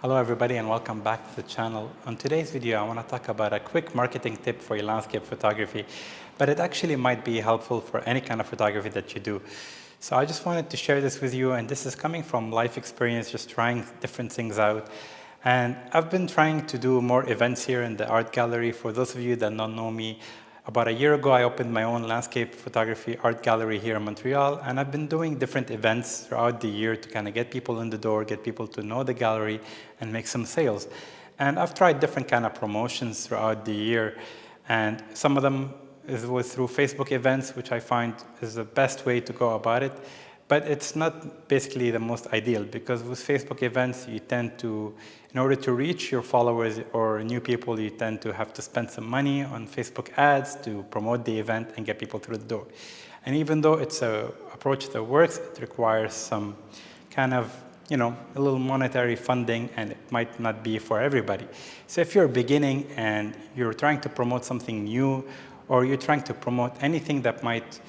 Hello everybody and welcome back to the channel. On today's video I want to talk about a quick marketing tip for your landscape photography, but it actually might be helpful for any kind of photography that you do. So I just wanted to share this with you, and this is coming from life experience, just trying different things out. And I've been trying to do more events here in the art gallery. For those of you that don't know me, about a year ago I opened my own landscape photography art gallery here in Montreal, and I've been doing different events throughout the year to kind of get people in the door, get people to know the gallery and make some sales. And I've tried different kind of promotions throughout the year, and some of them was through Facebook events, which I find is the best way to go about it. But it's not basically the most ideal, because with Facebook events, you tend to, in order to reach your followers or new people, you tend to have to spend some money on Facebook ads to promote the event and get people through the door. And even though it's an approach that works, it requires some kind of, a little monetary funding, and it might not be for everybody. So if you're beginning and you're trying to promote something new, or you're trying to promote anything that might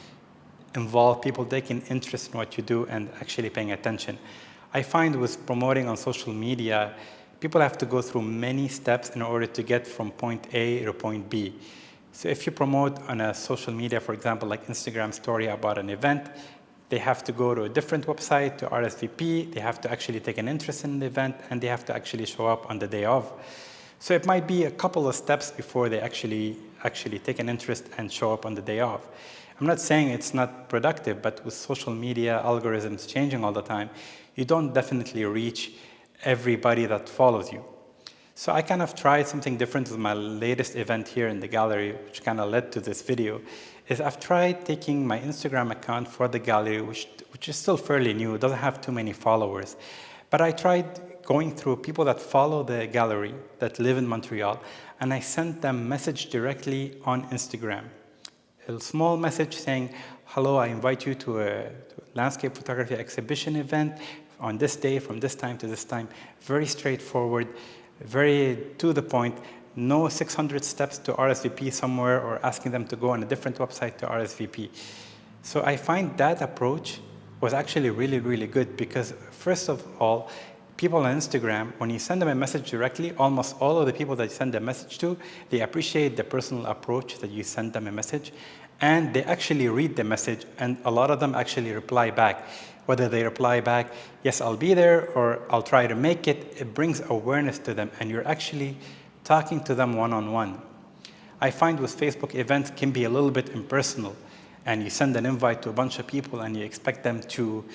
involve people taking interest in what you do and actually paying attention. I find with promoting on social media, people have to go through many steps in order to get from point A to point B. So if you promote on a social media, for example, like Instagram story about an event, they have to go to a different website to RSVP, they have to actually take an interest in the event, and they have to actually show up on the day of. So it might be a couple of steps before they actually take an interest and show up on the day of. I'm not saying it's not productive, but with social media algorithms changing all the time, you don't definitely reach everybody that follows you. So I kind of tried something different with my latest event here in the gallery, which kind of led to this video, is I've tried taking my Instagram account for the gallery, which is still fairly new, it doesn't have too many followers. But I tried going through people that follow the gallery, that live in Montreal, and I sent them a message directly on Instagram. A small message saying, hello, I invite you to a landscape photography exhibition event on this day from this time to this time. Very straightforward, very to the point, no 600 steps to RSVP somewhere or asking them to go on a different website to RSVP. So I find that approach was actually really, really good, because first of all, people on Instagram, when you send them a message directly, almost all of the people that you send a message to, they appreciate the personal approach that you send them a message, and they actually read the message, and a lot of them actually reply back. Whether they reply back, yes, I'll be there, or I'll try to make it, it brings awareness to them, and you're actually talking to them one-on-one. I find with Facebook events can be a little bit impersonal, and you send an invite to a bunch of people and you expect them to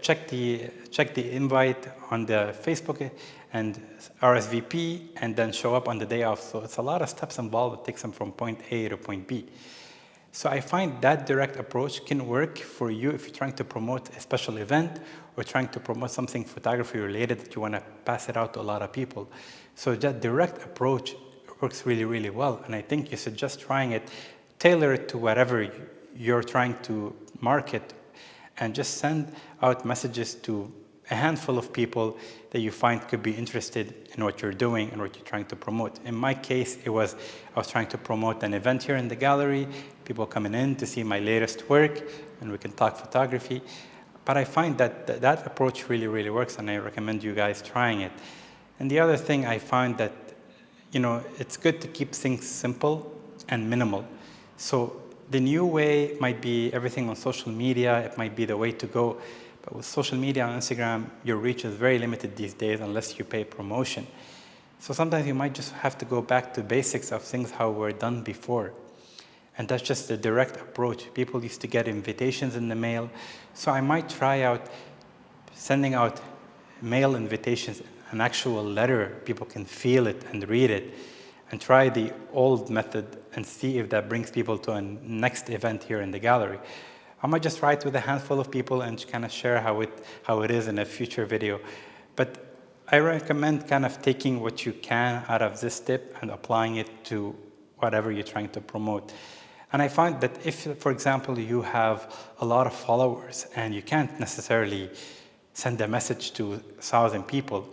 check the invite on the Facebook and RSVP and then show up on the day of. So it's a lot of steps involved. It takes them from point A to point B. So I find that direct approach can work for you if you're trying to promote a special event or trying to promote something photography related that you want to pass it out to a lot of people. So that direct approach works really, really well. And I think you suggest trying it, tailor it to whatever you're trying to market, and just send out messages to a handful of people that you find could be interested in what you're doing and what you're trying to promote. In my case, I was trying to promote an event here in the gallery, people coming in to see my latest work, and we can talk photography. But I find that approach really, really works, and I recommend you guys trying it. And the other thing I find that, it's good to keep things simple and minimal. So the new way might be everything on social media. It might be the way to go. But with social media on Instagram, your reach is very limited these days unless you pay promotion. So sometimes you might just have to go back to basics of things how were done before. And that's just the direct approach. People used to get invitations in the mail. So I might try out sending out mail invitations, an actual letter. People can feel it and read it, and try the old method and see if that brings people to a next event here in the gallery. I might just try it with a handful of people and kind of share how it is in a future video. But I recommend kind of taking what you can out of this tip and applying it to whatever you're trying to promote. And I find that if, for example, you have a lot of followers and you can't necessarily send a message to 1,000 people,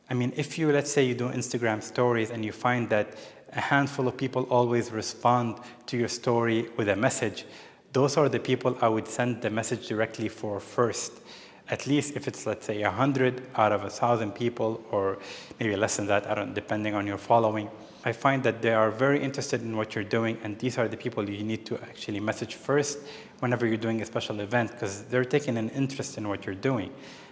I mean, if you, let's say you do Instagram stories and you find that a handful of people always respond to your story with a message, those are the people I would send the message directly for first. At least if it's, let's say, 100 out of 1,000 people, or maybe less than that, I don't, depending on your following, I find that they are very interested in what you're doing, and these are the people you need to actually message first whenever you're doing a special event, because they're taking an interest in what you're doing.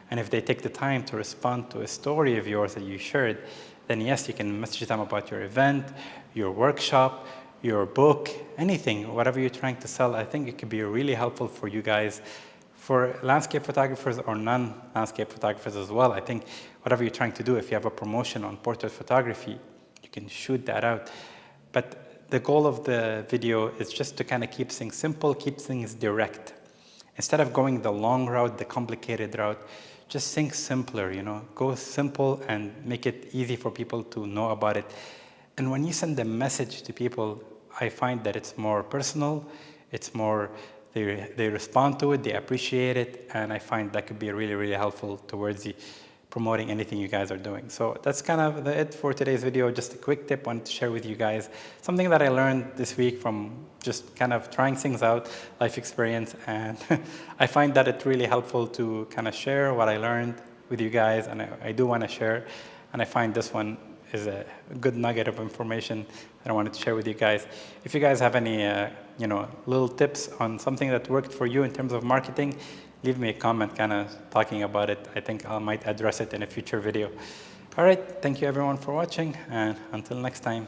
And if they take the time to respond to a story of yours that you shared, then yes, you can message them about your event, your workshop, your book, anything, whatever you're trying to sell. I think it could be really helpful for you guys, for landscape photographers or non-landscape photographers as well. I think whatever you're trying to do, if you have a promotion on portrait photography, you can shoot that out. But the goal of the video is just to kind of keep things simple, keep things direct. Instead of going the long route, the complicated route, just think simpler, you know, go simple and make it easy for people to know about it. And when you send a message to people, I find that it's more personal, it's more, they respond to it, they appreciate it, and I find that could be really, really helpful towards the promoting anything you guys are doing. So that's kind of it for today's video. Just a quick tip I wanted to share with you guys. Something that I learned this week from just kind of trying things out, life experience, and I find that it's really helpful to kind of share what I learned with you guys, and I do want to share, and I find this one is a good nugget of information that I wanted to share with you guys. If you guys have any you know, little tips on something that worked for you in terms of marketing, leave me a comment kind of talking about it. I think I might address it in a future video. All right, thank you everyone for watching, and until next time.